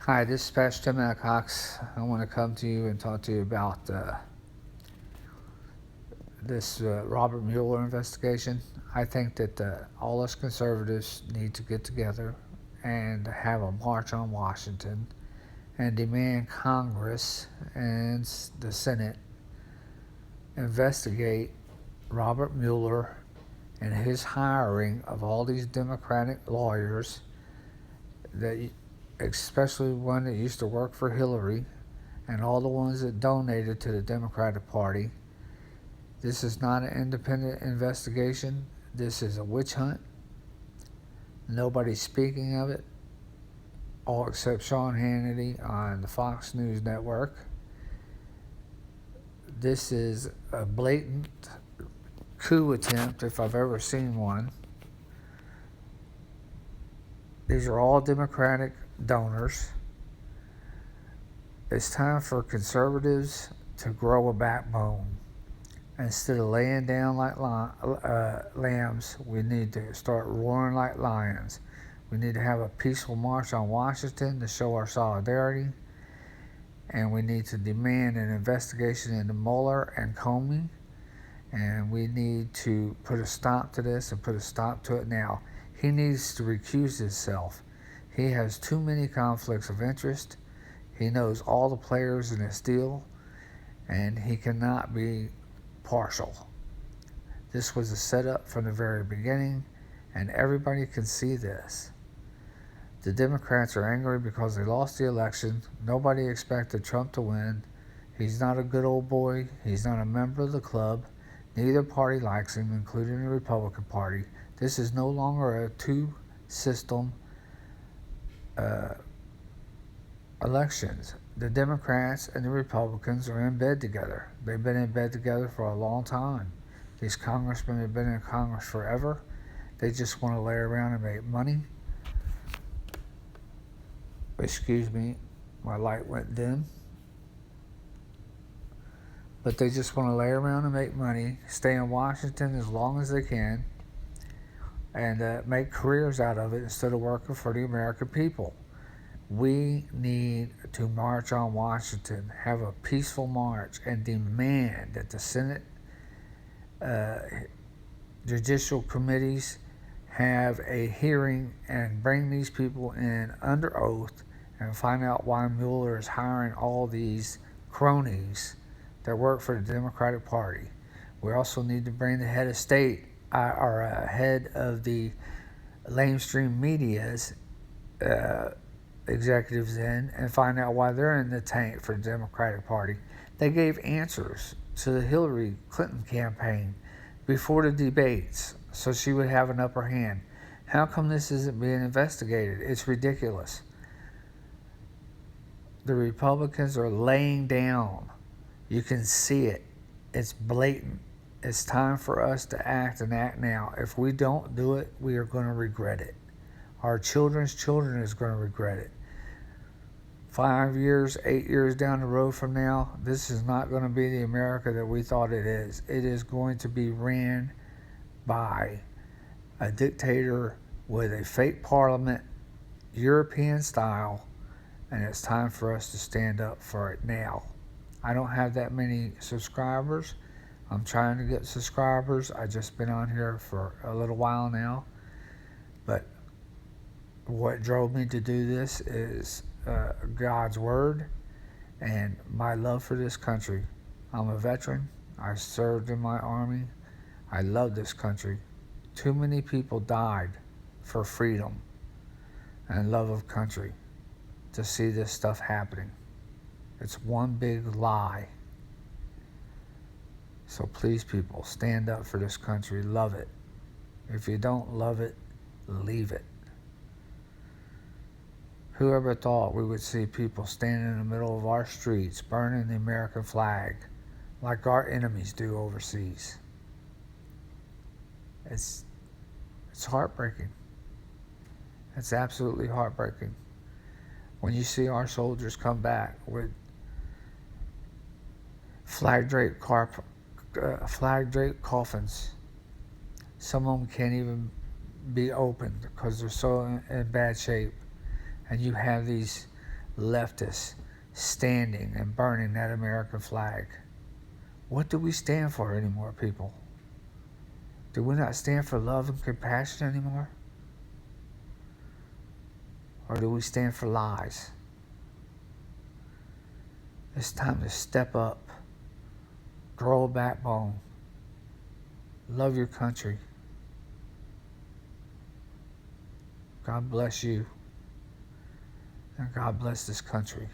Hi, this is Pastor Tim Cox. I want to come to you and talk to you about this Robert Mueller investigation. I think that all us conservatives need to get together and have a march on Washington and demand Congress and the Senate investigate Robert Mueller and his hiring of all these Democratic lawyers, that especially one that used to work for Hillary, and all the ones that donated to the Democratic Party. This is not an independent investigation. This is a witch hunt. Nobody's speaking of it, all except Sean Hannity on the Fox News network. This is a blatant coup attempt if I've ever seen one. These are all Democratic donors. It's time for conservatives to grow a backbone. Instead of laying down like lambs, we need to start roaring like lions. We need to have a peaceful march on Washington to show our solidarity. And we need to demand an investigation into Mueller and Comey. And we need to put a stop to this and put a stop to it now. He needs to recuse himself. He has too many conflicts of interest. He knows all the players in this deal, and he cannot be partial. This was a setup from the very beginning, and everybody can see this. The Democrats are angry because they lost the election. Nobody expected Trump to win. He's not a good old boy. He's not a member of the club. Neither party likes him, including the Republican Party. This is no longer a two-system elections. The Democrats and the Republicans are in bed together. They've been in bed together for a long time. These congressmen have been in Congress forever. They just want to lay around and make money. Excuse me, my light went dim. But they just want to lay around and make money, stay in Washington as long as they can, and make careers out of it instead of working for the American people. We need to march on Washington, have a peaceful march, and demand that the Senate judicial committees have a hearing and bring these people in under oath and find out why Mueller is hiring all these cronies that work for the Democratic Party. We also need to bring the head of state, or head of the lamestream media's executives in and find out why they're in the tank for the Democratic Party. They gave answers to the Hillary Clinton campaign before the debates so she would have an upper hand. How come this isn't being investigated? It's ridiculous. The Republicans are laying down. You can see it. It's blatant. It's time for us to act and act now. If we don't do it, we are going to regret it. Our children's children is going to regret it. 5 years, 8 years down the road from now, this is not going to be the America that we thought it is. It is going to be ran by a dictator with a fake parliament, European style, and it's time for us to stand up for it now. I don't have that many subscribers. I'm trying to get subscribers. I've just been on here for a little while now. But what drove me to do this is God's Word and my love for this country. I'm a veteran. I served in my army. I love this country. Too many people died for freedom and love of country to see this stuff happening. It's one big lie. So please, people, stand up for this country. Love it. If you don't love it, leave it. Whoever thought we would see people standing in the middle of our streets burning the American flag like our enemies do overseas? It's heartbreaking. It's absolutely heartbreaking. When you see our soldiers come back with flag draped coffins, some of them can't even be opened because they're so in bad shape. And you have these leftists standing and burning that American flag. What do we stand for anymore, people? Do we not stand for love and compassion anymore? Or do we stand for lies? It's time to step up, grow a backbone, love your country. God bless you, and God bless this country.